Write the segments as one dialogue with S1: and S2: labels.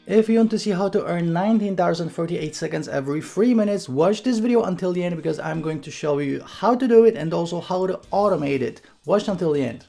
S1: If you want to see how to earn 19,048 seconds every 3 minutes, watch this video until the end because I'm going to show you how to do it and also how to automate it. Watch until the end.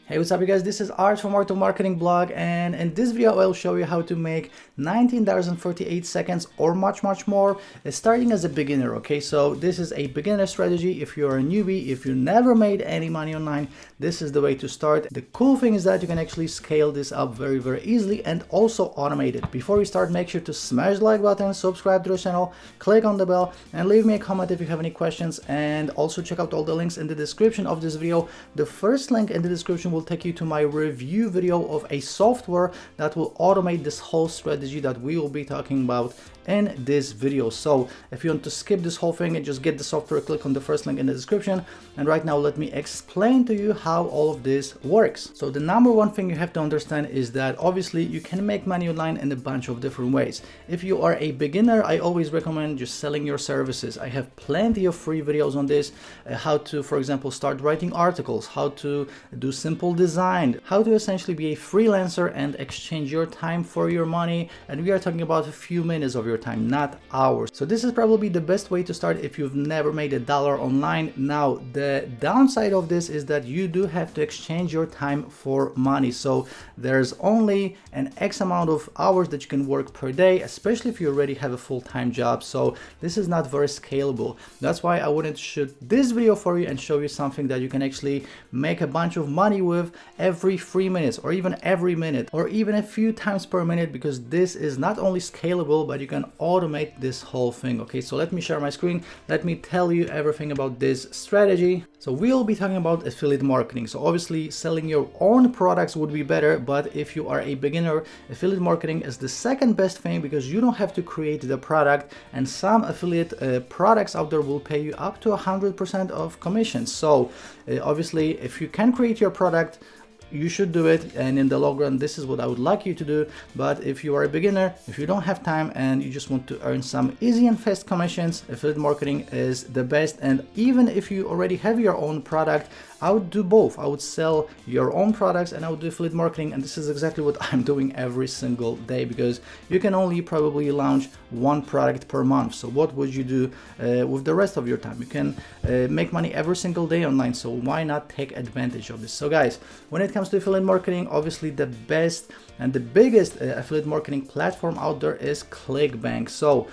S1: Hey, what's up you guys, this is Art from Art of Marketing blog, and in this video I'll show you how to make 19,048 seconds or much more starting as a beginner. Okay, so this is a beginner strategy. If you're a newbie, if you never made any money online, this is the way to start. The cool thing is that you can actually scale this up very easily and also automate it. Before we start, make sure to smash the like button, subscribe to the channel, click on the bell, and leave me a comment if you have any questions. And also check out all the links in the description of this video. The first link in the description will take you to my review video of a software that will automate this whole strategy that we will be talking about in this video. So if you want to skip this whole thing and just get the software, click on the first link in the description. And right now let me explain to you how all of this works. So the number one thing you have to understand is that obviously you can make money online in a bunch of different ways. If you are a beginner, I always recommend just selling your services. I have plenty of free videos on this, how to, for example, start writing articles, how to do simple design, how to essentially be a freelancer and exchange your time for your money. And we are talking about a few minutes of your time, not hours. So this is probably the best way to start if you've never made $1 online. Now the downside of this is that you do have to exchange your time for money. So there's only an X amount of hours that you can work per day, especially if you already have a full-time job. So this is not very scalable. That's why I wanted to shoot this video for you and show you something that you can actually make a bunch of money with every 3 minutes, or even every minute, or even a few times per minute, because this is not only scalable, but you can automate this whole thing. Okay, so let me share my screen. Let me tell you everything about this strategy. So we'll be talking about affiliate marketing. So obviously selling your own products would be better, but if you are a beginner, affiliate marketing is the second best thing because you don't have to create the product, and some affiliate products out there will pay you up to 100% of commissions. So obviously if you can create your product, you should do it, and in the long run this is what I would like you to do. But if you are a beginner, if you don't have time and you just want to earn some easy and fast commissions, affiliate marketing is the best. And even if you already have your own product, I would do both. I would sell your own products and I would do affiliate marketing, and this is exactly what I'm doing every single day because you can only probably launch one product per month. So what would you do with the rest of your time? You can make money every single day online, so why not take advantage of this? So guys, when it comes to affiliate marketing, obviously the best and the biggest affiliate marketing platform out there is ClickBank. So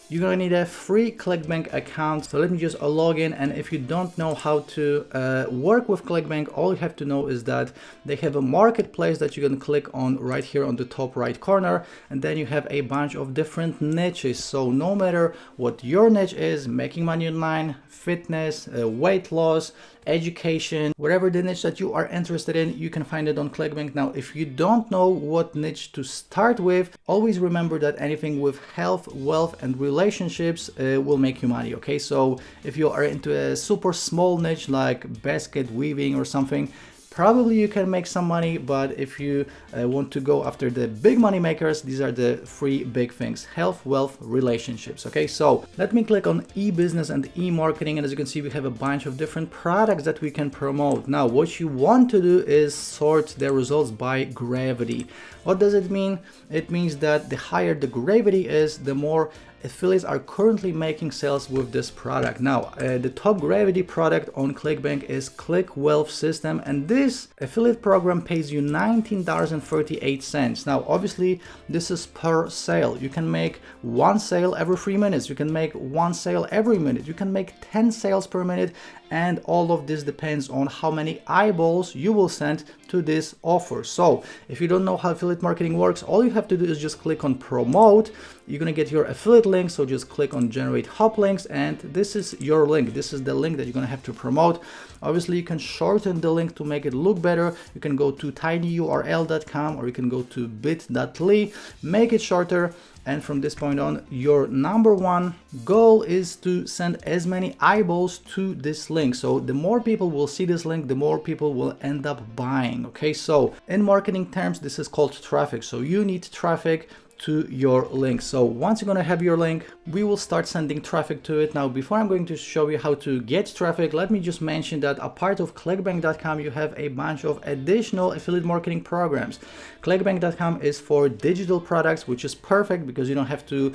S1: you're gonna need a free ClickBank account. So let me just log in, and if you don't know how to work with ClickBank, all you have to know is that they have a marketplace that you can click on right here on the top right corner, and then you have a bunch of different niches. So no matter what your niche is, making money online, fitness, weight loss, education, whatever the niche that you are interested in, you can find it on ClickBank. Now if you don't know what niche to start with, always remember that anything with health, wealth and relationships will make you money. Okay, so if you are into a super small niche like basket weaving or something, probably you can make some money. But if you want to go after the big money makers, these are the three big things: health, wealth, relationships. Okay, so let me click on e-business and e-marketing, and as you can see we have a bunch of different products that we can promote. Now what you want to do is sort the results by gravity. What does it mean? It means that the higher the gravity is, the more affiliates are currently making sales with this product. Now the top gravity product on ClickBank is Click Wealth System, and this affiliate program pays you $19.38. Now obviously this is per sale. You can make one sale every 3 minutes, you can make one sale every minute, you can make 10 sales per minute, and all of this depends on how many eyeballs you will send to this offer. So if you don't know how affiliate marketing works, all you have to do is just click on promote. You're gonna get your affiliate link, so just click on generate hop links, and this is your link. This is the link that you're gonna have to promote. Obviously you can shorten the link to make it look better. You can go to tinyurl.com or you can go to bit.ly, make it shorter, and from this point on, your number one goal is to send as many eyeballs to this link. So the more people will see this link, the more people will end up buying. Okay, so in marketing terms, this is called traffic. So you need traffic to your link. So once you're going to have your link, we will start sending traffic to it. Now, before I'm going to show you how to get traffic, let me just mention that a part of clickbank.com, you have a bunch of additional affiliate marketing programs. Clickbank.com is for digital products, which is perfect because you don't have to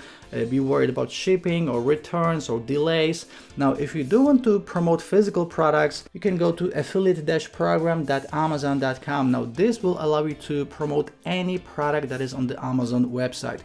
S1: be worried about shipping or returns or delays. Now, if you do want to promote physical products, you can go to affiliate-program.amazon.com. Now, this will allow you to promote any product that is on the Amazon website,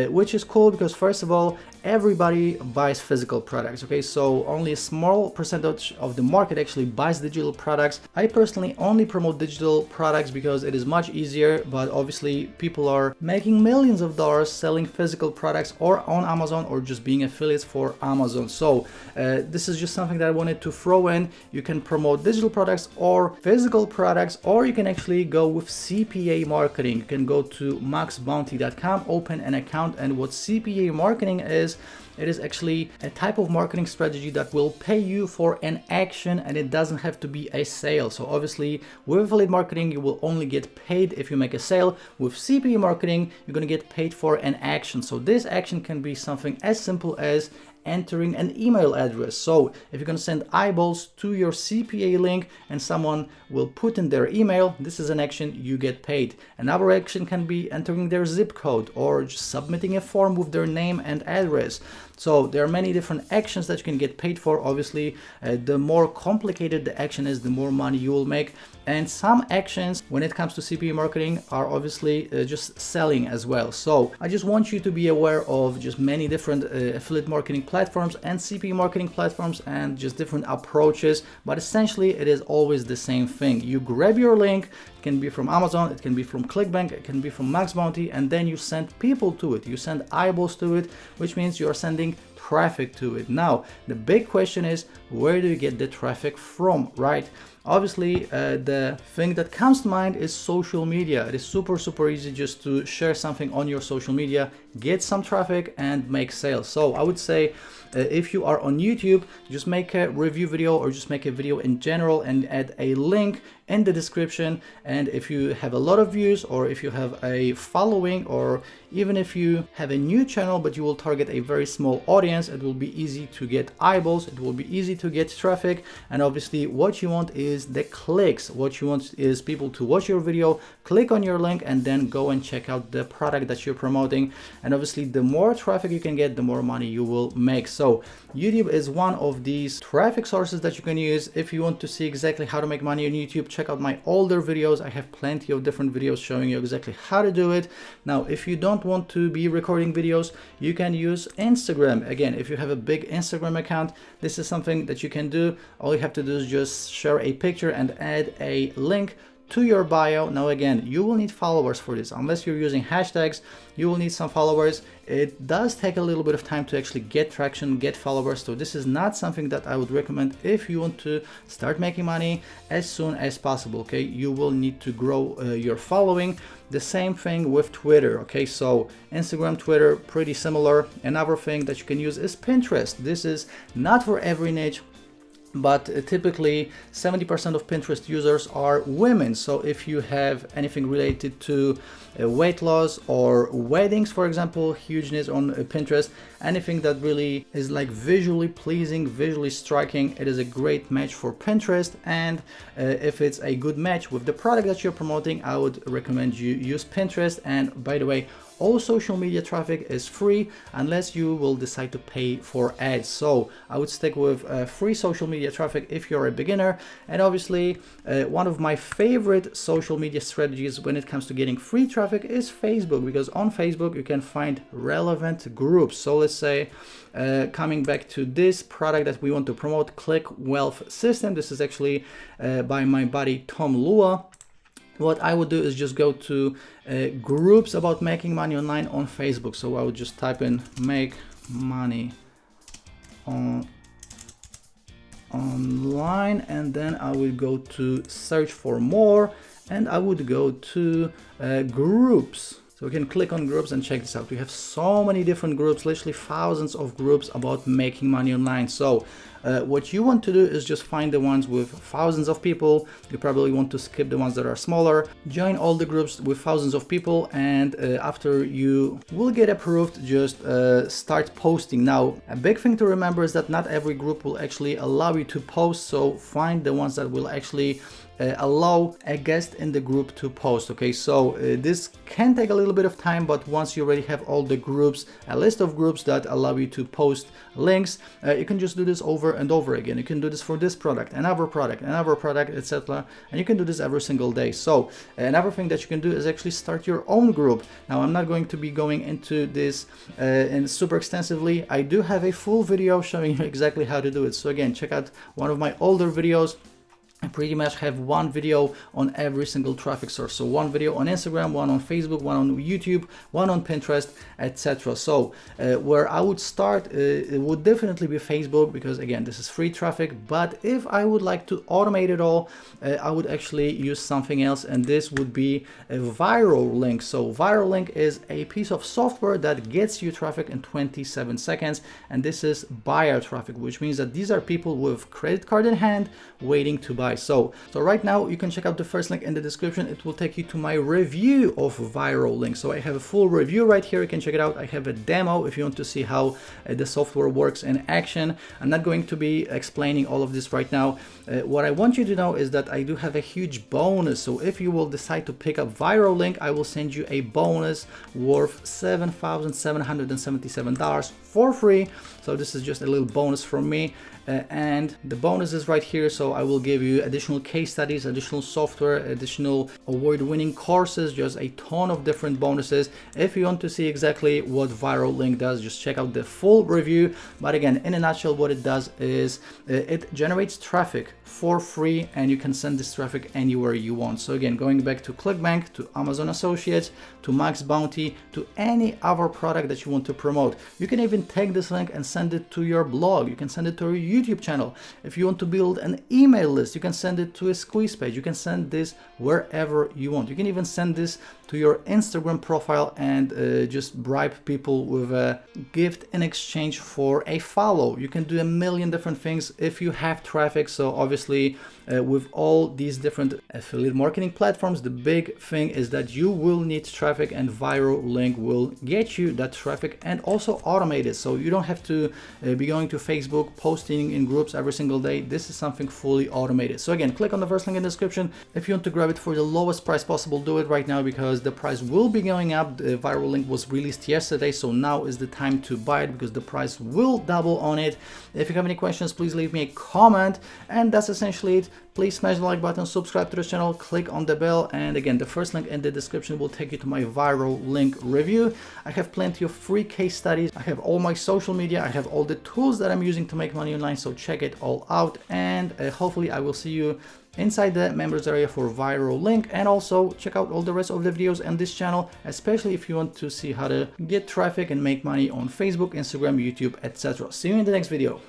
S1: which is cool because first of all, everybody buys physical products. Okay, so only a small percentage of the market actually buys digital products. I personally only promote digital products because it is much easier, but obviously people are making millions of dollars selling physical products or on Amazon or just being affiliates for Amazon. So this is just something that I wanted to throw in. You can promote digital products or physical products, or you can actually go with CPA marketing. You can go to maxbounty.com, open an account, and what CPA marketing is, it is actually a type of marketing strategy that will pay you for an action, and it doesn't have to be a sale. So obviously with affiliate marketing, you will only get paid if you make a sale. With CPA marketing, you're going to get paid for an action. So this action can be something as simple as entering an email address. So if you're going to send eyeballs to your CPA link and someone will put in their email, this is an action, you get paid. Another action can be entering their zip code or just submitting a form with their name and address. So there are many different actions that you can get paid for. Obviously, the more complicated the action is, the more money you will make. And some actions, when it comes to CPA marketing, are obviously just selling as well. So I just want you to be aware of just many different affiliate marketing platforms and CPA marketing platforms and just different approaches. But essentially, it is always the same thing. You grab your link, it can be from Amazon, it can be from ClickBank, it can be from Max Bounty, and then you send people to it. You send eyeballs to it, which means you're sending traffic to it. Now, the big question is, where do you get the traffic from, right? Obviously, the thing that comes to mind is social media. It is super easy just to share something on your social media, get some traffic, and make sales. So I would say if you are on YouTube, just make a review video or just make a video in general and add a link in the description. And if you have a lot of views, or if you have a following, or even if you have a new channel but you will target a very small audience, it will be easy to get eyeballs, it will be easy to get traffic. And obviously what you want is the clicks. What you want is people to watch your video, click on your link, and then go and check out the product that you're promoting. And obviously the more traffic you can get, the more money you will make. So YouTube is one of these traffic sources that you can use. If you want to see exactly how to make money on YouTube, check out my older videos. I have plenty of different videos showing you exactly how to do it. Now, if you don't want to be recording videos, you can use Instagram. Again, if you have a big Instagram account, this is something that you can do. All you have to do is just share a picture and add a link to your bio. Now again, you will need followers for this. Unless you're using hashtags, you will need some followers. It does take a little bit of time to actually get traction, get followers. So this is not something that I would recommend if you want to start making money as soon as possible. Okay, you will need to grow your following. The same thing with Twitter. Okay, so Instagram, Twitter, pretty similar. Another thing that you can use is Pinterest. This is not for every niche, but typically 70% of Pinterest users are women. So if you have anything related to weight loss or weddings, for example, huge niche on Pinterest, anything that really is like visually pleasing, visually striking, it is a great match for Pinterest. And if it's a good match with the product that you're promoting, I would recommend you use Pinterest. And by the way, all social media traffic is free unless you will decide to pay for ads. So I would stick with free social media traffic if you're a beginner. And obviously one of my favorite social media strategies when it comes to getting free traffic is Facebook, because on Facebook you can find relevant groups. So let's say coming back to this product that we want to promote, Click Wealth System. This is actually by my buddy Tom Lua. What I would do is just go to groups about making money online on Facebook. So I would just type in make money online, and then I would go to search for more, and I would go to groups. So we can click on groups and check this out. We have so many different groups, literally thousands of groups about making money online. So what you want to do is just find the ones with thousands of people. You probably want to skip the ones that are smaller. Join all the groups with thousands of people, and after you will get approved, just start posting. Now, a big thing to remember is that not every group will actually allow you to post, so find the ones that will actually allow a guest in the group to post. Okay, so this can take a little bit of time, but once you already have all the groups, a list of groups that allow you to post links, you can just do this over and over again. You can do this for this product, another product, etc., and you can do this every single day. So another thing that you can do is actually start your own group. Now, I'm not going to be going into this in super extensively. I do have a full video showing you exactly how to do it. So again, check out one of my older videos. I pretty much have one video on every single traffic source. So one video on Instagram, one on Facebook, one on YouTube, one on Pinterest, etc. So where I would start, it would definitely be Facebook, because again, this is free traffic. But if I would like to automate it all, I would actually use something else, and this would be a ViroLink. So ViroLink is a piece of software that gets you traffic in 27 seconds. And this is buyer traffic, which means that these are people with credit card in hand waiting to buy. So right now you can check out the first link in the description. It will take you to my review of ViroLink. So I have a full review right here. You can check it out. I have a demo if you want to see how the software works in action. I'm not going to be explaining all of this right now. What I want you to know is that I do have a huge bonus. So if you will decide to pick up ViroLink, I will send you a bonus worth $7,777 for free. So this is just a little bonus from me. And the bonus is right here. So I will give you additional case studies, additional software, additional award-winning courses, just a ton of different bonuses. If you want to see exactly what ViroLink does, just check out the full review. But again, in a nutshell, what it does is it generates traffic for free, and you can send this traffic anywhere you want. So again, going back to ClickBank, to Amazon Associates, to Max Bounty, to any other product that you want to promote. You can even take this link and send it to your blog. You can send it to your YouTube channel. If you want to build an email list, you can send it to a squeeze page. You can send this wherever you want. You can even send this to your Instagram profile and just bribe people with a gift in exchange for a follow. You can do a million different things if you have traffic. So obviously with all these different affiliate marketing platforms, the big thing is that you will need traffic, and ViroLink will get you that traffic and also automate it. So you don't have to be going to Facebook, posting in groups every single day. This is something fully automated. So again, click on the first link in the description. If you want to grab it for the lowest price possible, do it right now, because the price will be going up. The ViroLink was released yesterday, so now is the time to buy it, because the price will double on it. If you have any questions, please leave me a comment, and that's essentially it. Please smash the like button, subscribe to the channel, click on the bell, and again, the first link in the description will take you to my ViroLink review. I have plenty of free case studies. I have all my social media. I have all the tools that I'm using to make money online, so check it all out, and hopefully I will see you inside the members area for ViroLink. And also check out all the rest of the videos on this channel, especially if you want to see how to get traffic and make money on Facebook, Instagram, YouTube, etc. See you in the next video.